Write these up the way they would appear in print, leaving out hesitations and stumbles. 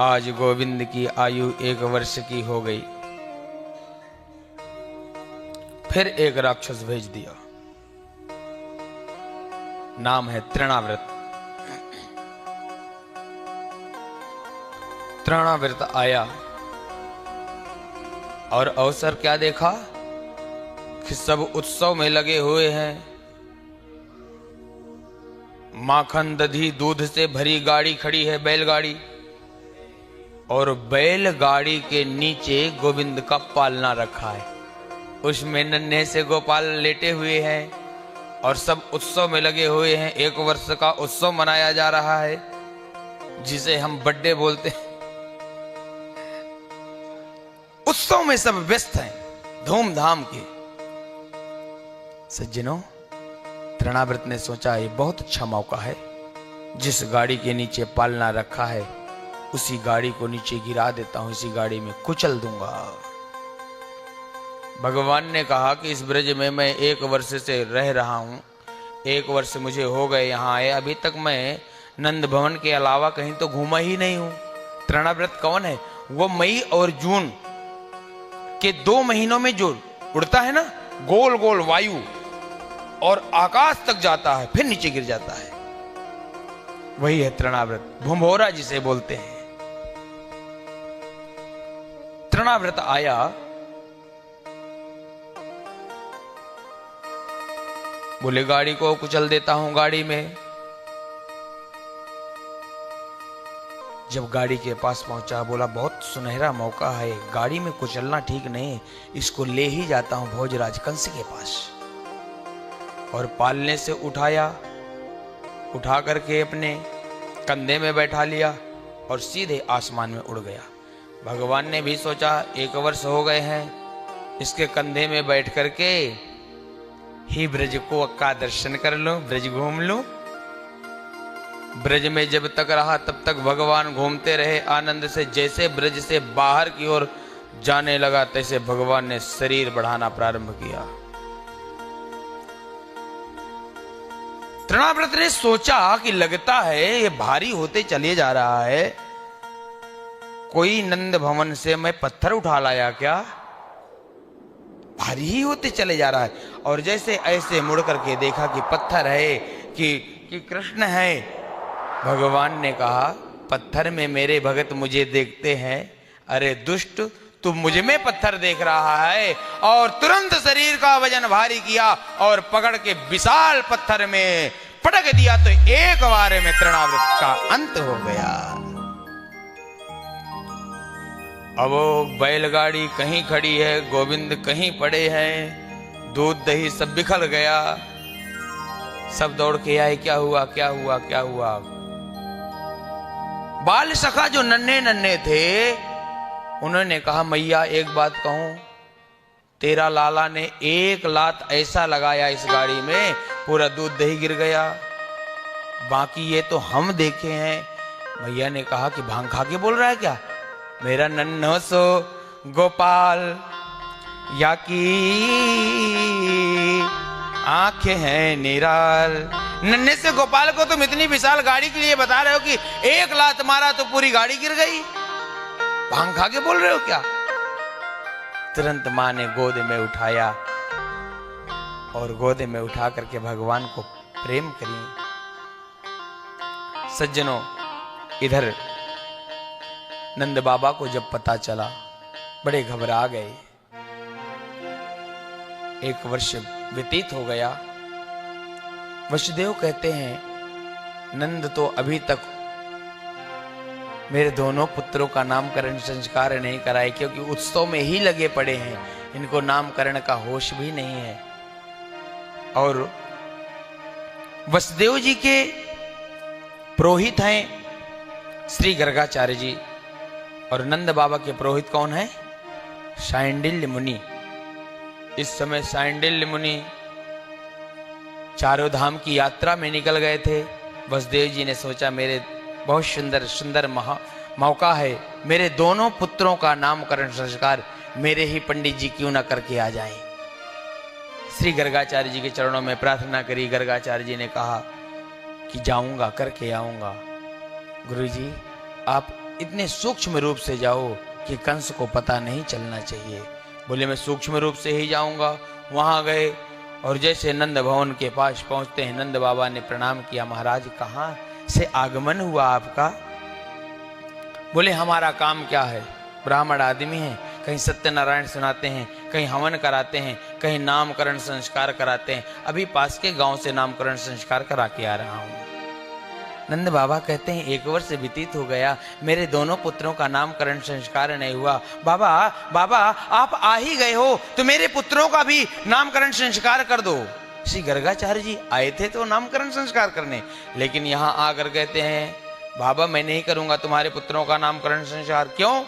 आज गोविंद की आयु 1 वर्ष की हो गई। फिर एक राक्षस भेज दिया, नाम है तृणाव्रत। तृणाव्रत आया और अवसर क्या देखा कि सब उत्सव में लगे हुए हैं। माखन दधी दूध से भरी गाड़ी खड़ी है, बैलगाड़ी, और बैलगाड़ी के नीचे गोविंद का पालना रखा है। उसमें नन्हे से गोपाल लेटे हुए हैं और सब उत्सव में लगे हुए हैं। 1 वर्ष का उत्सव मनाया जा रहा है, जिसे हम बर्थडे बोलते हैं। उत्सव में सब व्यस्त हैं, धूमधाम के। सज्जनों, तृणाव्रत ने सोचा ये बहुत अच्छा मौका है, जिस गाड़ी के नीचे पालना रखा है उसी गाड़ी को नीचे गिरा देता हूं, इसी गाड़ी में कुचल दूंगा। भगवान ने कहा कि इस ब्रज में मैं 1 वर्ष से रह रहा हूं, 1 वर्ष मुझे हो गए यहां आए, अभी तक मैं नंद भवन के अलावा कहीं तो घूमा ही नहीं हूं। तृणाव्रत कौन है? वो मई और जून के 2 महीनों में जो उड़ता है ना, गोल गोल वायु, और आकाश तक जाता है फिर नीचे गिर जाता है, वही है तृणाव्रत, भुंभोरा जिसे बोलते हैं। तृणाव्रत आया, बोले गाड़ी को कुचल देता हूं गाड़ी में। जब गाड़ी के पास पहुंचा, बोला बहुत सुनहरा मौका है, गाड़ी में कुचलना ठीक नहीं, इसको ले ही जाता हूं भोजराज कंस के पास। और पालने से उठाया, उठा करके अपने कंधे में बैठा लिया और सीधे आसमान में उड़ गया। भगवान ने भी सोचा 1 वर्ष हो गए हैं, इसके कंधे में बैठ करके ही ब्रज को का दर्शन कर लूं, ब्रज घूम लूं। ब्रज में जब तक रहा तब तक भगवान घूमते रहे आनंद से। जैसे ब्रज से बाहर की ओर जाने लगा, तैसे भगवान ने शरीर बढ़ाना प्रारंभ किया। तृणाव्रत ने सोचा कि लगता है ये भारी होते चले जा रहा है, कोई नंद भवन से मैं पत्थर उठा लाया क्या? भारी ही होते चले जा रहा है। और जैसे ऐसे मुड़ करके देखा कि पत्थर है कि कृष्ण है, भगवान ने कहा पत्थर में मेरे भगत मुझे देखते हैं, अरे दुष्ट तू मुझ में पत्थर देख रहा है। और तुरंत शरीर का वजन भारी किया और पकड़ के विशाल पत्थर में पटक दिया, तो एक बार में तृणाव्रत का अंत हो गया। अब वो बैलगाड़ी कहीं खड़ी है, गोविंद कहीं पड़े हैं, दूध दही सब बिखर गया। सब दौड़ के आए, क्या हुआ क्या हुआ क्या हुआ? बाल सखा जो नन्हे नन्हे थे, उन्होंने कहा मैया एक बात कहूं, तेरा लाला ने 1 लात ऐसा लगाया इस गाड़ी में, पूरा दूध दही गिर गया। बाकी ये तो हम देखे हैं। मैया ने कहा कि भांग खा के बोल रहा है क्या? मेरा नन्हो सो गोपाल या की आंखें हैं निराल। नन्हे से गोपाल को तुम इतनी विशाल गाड़ी के लिए बता रहे हो कि 1 लात मारा तो पूरी गाड़ी गिर गई? भांग खा के बोल रहे हो क्या? तुरंत मां ने गोद में उठाया और गोद में उठा करके भगवान को प्रेम करिए। सज्जनों, इधर नंद बाबा को जब पता चला, बड़े घबरा गए। 1 वर्ष व्यतीत हो गया। वसुदेव कहते हैं नंद तो अभी तक मेरे दोनों पुत्रों का नामकरण संस्कार नहीं कराए, क्योंकि उत्सव में ही लगे पड़े हैं, इनको नामकरण का होश भी नहीं है। और वसुदेव जी के पुरोहित हैं श्री गर्गाचार्य जी, और नंद बाबा के पुरोहित कौन है? शांडिल्य मुनि। इस समय शांडिल्य मुनि चारों धाम की यात्रा में निकल गए थे। वसुदेव जी ने सोचा मेरे बहुत सुंदर सुंदर मौका है, मेरे दोनों पुत्रों का नामकरण संस्कार मेरे ही पंडित जी क्यों ना करके आ जाएं। श्री गर्गाचार्य जी के चरणों में प्रार्थना करी। गर्गाचार्य जी ने कहा कि जाऊंगा, करके आऊंगा। गुरुजी आप इतने सूक्ष्म रूप से जाओ कि कंस को पता नहीं चलना चाहिए। बोले मैं सूक्ष्म रूप से ही जाऊंगा। वहां गए और जैसे नंद भवन के पास पहुंचते हैं, नंद बाबा ने प्रणाम किया, महाराज कहाँ से आगमन हुआ आपका? बोले हमारा काम क्या है, ब्राह्मण आदमी हैं, कहीं सत्यनारायण सुनाते हैं, कहीं हवन कराते हैं, कहीं नामकरण संस्कार कराते हैं। अभी पास के गांव से नामकरण संस्कार करा के आ रहा हूं। नंद बाबा कहते हैं 1 वर्ष व्यतीत हो गया, मेरे दोनों पुत्रों का नामकरण संस्कार नहीं हुआ। बाबा बाबा आप आ ही गए हो तो मेरे पुत्रों का भी नामकरण संस्कार कर दो। श्री गर्गाचार्य जी आए थे तो नामकरण संस्कार करने, लेकिन यहाँ आकर कहते हैं बाबा मैं नहीं करूंगा तुम्हारे पुत्रों का नामकरण संस्कार। क्यों?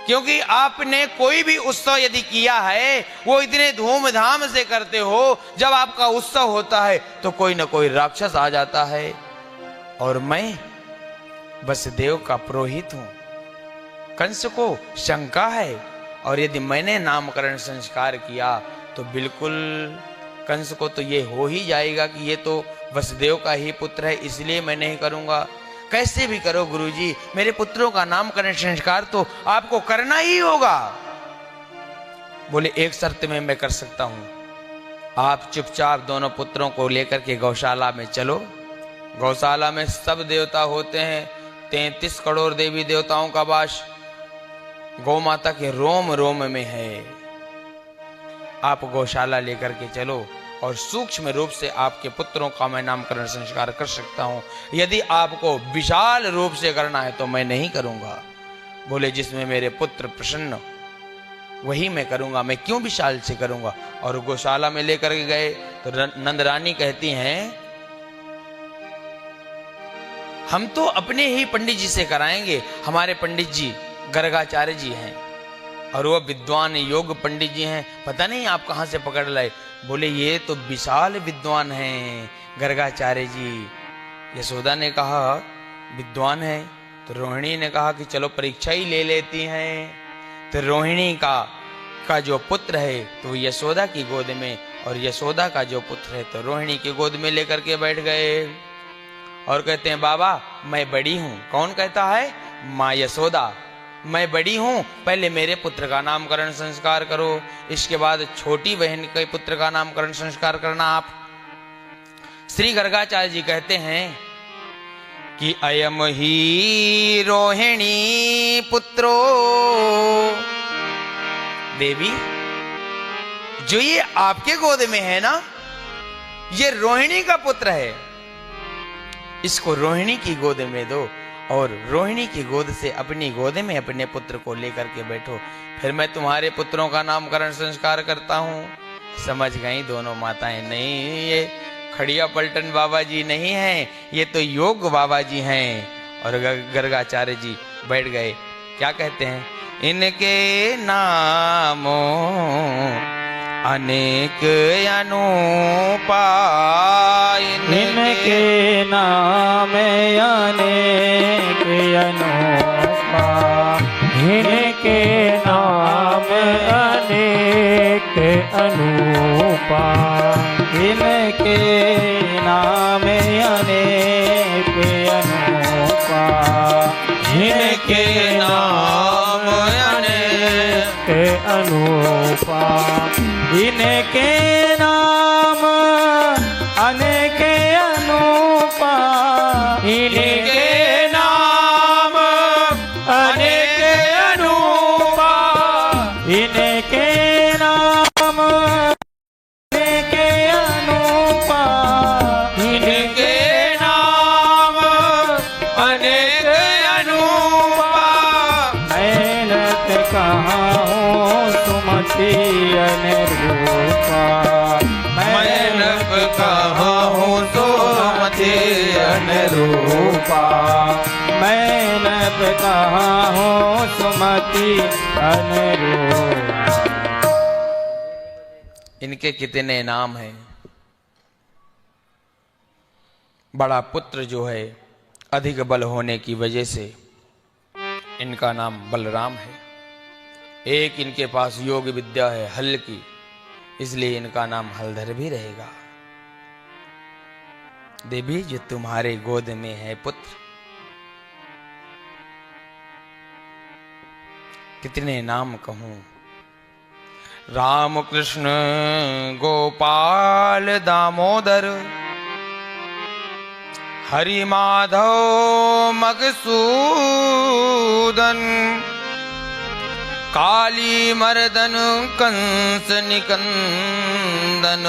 क्योंकि आपने कोई भी उत्सव यदि किया है वो इतने धूमधाम से करते हो, जब आपका उत्सव होता है तो कोई ना कोई राक्षस आ जाता है, और मैं वसुदेव का पुरोहित हूं। कंस को शंका है, और यदि मैंने नामकरण संस्कार किया तो बिल्कुल कंस को तो ये हो ही जाएगा कि ये तो वसुदेव का ही पुत्र है, इसलिए मैं नहीं करूंगा। कैसे भी करो गुरुजी, मेरे पुत्रों का नामकरण संस्कार तो आपको करना ही होगा। बोले एक शर्त में मैं कर सकता हूं, आप चुपचाप दोनों पुत्रों को लेकर के गौशाला में चलो। गौशाला में सब देवता होते हैं, 33 करोड़ देवी देवताओं का वास गौ माता के रोम रोम में है। आप गौशाला लेकर के चलो और सूक्ष्म रूप से आपके पुत्रों का मैं नामकरण संस्कार कर सकता हूं। यदि आपको विशाल रूप से करना है तो मैं नहीं करूंगा। बोले जिसमें मेरे पुत्र प्रसन्न वही मैं करूंगा, मैं क्यों विशाल से करूंगा। और गौशाला में लेकर के गए तो नंदरानी कहती हैं हम तो अपने ही पंडित जी से कराएंगे, हमारे पंडित जी गर्गाचार्य जी हैं और वो विद्वान योग पंडित जी हैं, पता नहीं आप कहां से पकड़ लाए। बोले ये तो विशाल विद्वान हैं गर्गाचार्य जी। यशोदा ने कहा विद्वान है, तो रोहिणी ने कहा कि चलो परीक्षा ही ले लेती हैं। तो रोहिणी का जो पुत्र है तो यशोदा की गोद में, और यशोदा का जो पुत्र है तो रोहिणी की गोद में लेकर के बैठ गए और कहते हैं बाबा मैं बड़ी हूं। कौन कहता है? माँ यशोदा, मैं बड़ी हूं, पहले मेरे पुत्र का नामकरण संस्कार करो, इसके बाद छोटी बहन के पुत्र का नामकरण संस्कार करना आप। श्री गर्गाचार्य जी कहते हैं कि अयम ही रोहिणी पुत्रो, देवी जो ये आपके गोद में है ना, ये रोहिणी का पुत्र है, इसको रोहिणी की गोद में दो और रोहिणी की गोद से अपनी गोद में अपने पुत्र को लेकर के बैठो, फिर मैं तुम्हारे पुत्रों का नामकरण संस्कार करता हूं। समझ गई दोनों माताएं, नहीं ये खड़िया पलटन बाबा जी नहीं हैं, ये तो योग बाबा जी हैं। और गर्गाचार्य जी बैठ गए। क्या कहते हैं? इनके नामों अनेक अनुपा, इनके नाम अनेक अनुपा, इनके नाम अनेक अनुपा, इनके नाम अनेक अनुपा, इनके नाम अनेक अनुपा, इनके नाम अनेक अनुपा, इनके नाम अनेक अनुपा, इनके नाम अनेक अनुपा, इनके नाम अनेक अनुपा। मेहनत कहाँ हो सुमति अनुरूपा, मेहनत कहाँ हो सुमति अनुरूपा, मेहनत कहाँ हो सुमति अनुरूपा। इनके कितने नाम हैं। बड़ा पुत्र जो है अधिक बल होने की वजह से इनका नाम बलराम है। एक इनके पास योग विद्या है हल की, इसलिए इनका नाम हलधर भी रहेगा। देवी जो तुम्हारे गोद में है पुत्र, कितने नाम कहूं। राम कृष्ण गोपाल दामोदर, हरि माधव मधुसूदन, काली मर्दन कंस निकंदन,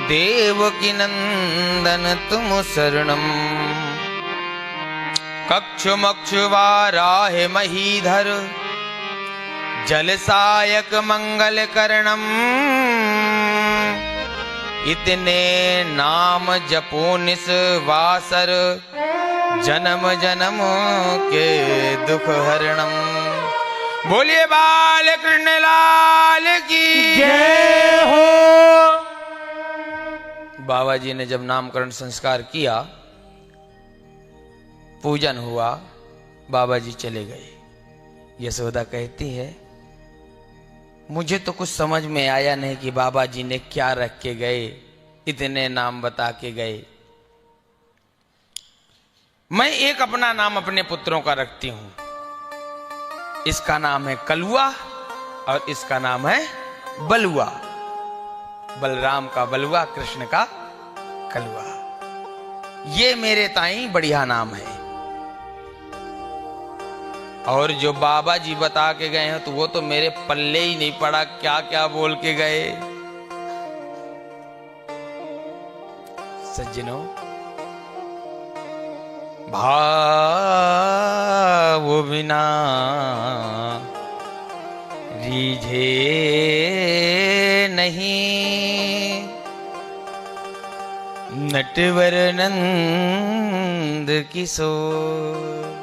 देवकी नंदन तुम शरणम। कक्ष मक्ष वाराह महीधर, जलसायक मंगल करणम। इतने नाम जपो निस्वासर, जन्म जन्म के दुख हरणम। बोलिए बाल कृष्ण लाल की जय हो। बाबा जी ने जब नामकरण संस्कार किया, पूजन हुआ, बाबा जी चले गए। यशोदा कहती है, मुझे तो कुछ समझ में आया नहीं कि बाबा जी ने क्या रख के गए, इतने नाम बता के गए। मैं एक अपना नाम अपने पुत्रों का रखती हूं। इसका नाम है कलुआ और इसका नाम है बलुआ। बलराम का बलुआ, कृष्ण का कलुआ। ये मेरे ताई बढ़िया नाम है। और जो बाबा जी बता के गए हैं तो वो तो मेरे पल्ले ही नहीं पड़ा, क्या क्या बोल के गए। सज्जनों, भाव बिना रीझे नहीं, नटवर नंद किशोर।